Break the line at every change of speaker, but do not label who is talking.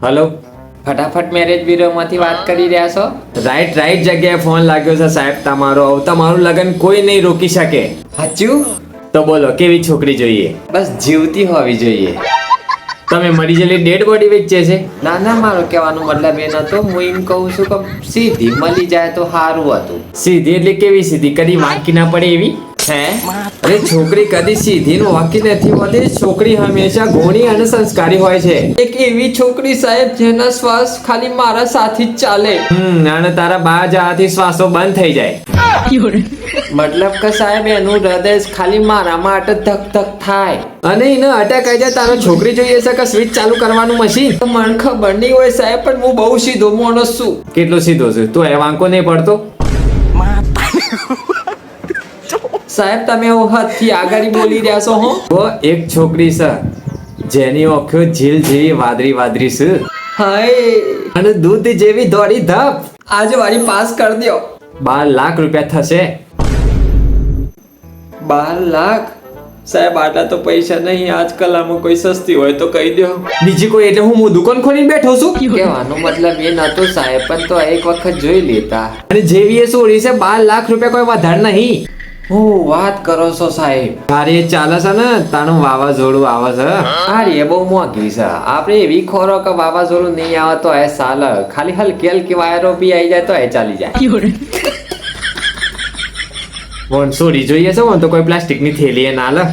Hello,
ફટાફટ marriage બ્યુરોમાંથી વાત કરી રહ્યા છો?
રાઈટ જગ્યાએ ફોન લાગ્યો છે સાહેબ તમારો. હવે તમારું લગ્ન કોઈ નહીં રોકી શકે.
હાચું?
તો બોલો કેવી છોકરી જોઈએ?
બસ જીવતી હોવી જોઈએ.
તમે મરી ગયેલી ડેડ બોડી વેચે છે?
ના ના, મારો કહેવાનો મતલબ એ નતો. હું એમ કહું છું કે સીધી મળી જાય તો સારું હતું.
સીધી એટલે કેવી સીધી? કદી વાંકી ના પડે એવી?
હે?
અરે છોકરી કદી સીધી ને વાંકી નથી હોતી. છોકરી હંમેશા ગુણી અને સંસ્કારી હોય છે.
એક એવી છોકરી સાહેબ જેના શ્વાસ ખાલી મારા સાથે જ ચાલે.
અને તારા બહાર જવાથી શ્વાસો બંધ થઈ જાય.
મતલબ કે સાહેબ એનું હૃદય ખાલી મારા માટે ધક ધક થાય.
અને એને અટેક આવી જાય. તારો છોકરી જોઈએ છે કે સ્વિચ ચાલુ કરવાનું મશીન?
તો મને ખબર નહીં હોય સાહેબ, પણ હું બહુ સીધો માણસ છું.
કેટલો સીધો છે તું? એ વાંકો નહીં પડતો?
સાહેબ તમે હદથી આગળ બોલી રહ્યા છો હો.
તો એક છોકરી છે જેની આંખો ઝીલ જેવી વાદળી છે
હાય,
અને દૂધ જેવી દોડી ધપ.
આજે વાળી પાસ કરી દો.
12 લાખ રૂપિયા થશે.
12 લાખ? સાહેબ આટલા તો પૈસા નહીં. આજકાલ આમાં કોઈ સસ્તી હોય તો કહી દો.
બીજી કોઈ એટલે હું દુકાન ખોલીને બેઠો છું.
કહેવાનો મતલબ એ નતો સાહેબ, પણ તો એક વખત જોઈ લેતા.
અને જેવી એ સોરી છે 12 લાખ રૂપિયા કોઈ વધારે નહીં.
હું વાત કરો છો સાહેબ?
તારે એ ચાલે છે ને તારું વાવાઝોડું આવે છે.
આ રે બહુ મોંઘી છે. આપણે એવી ખોરો કે વાવાઝોડું નહીં આવે તો એ ચાલે. ખાલી હલકી વાયરો બી આવી જાય તો એ ચાલી જાય.
સોરી જોઈએ છે તો કોઈ પ્લાસ્ટિકની થેલી એ ના લે.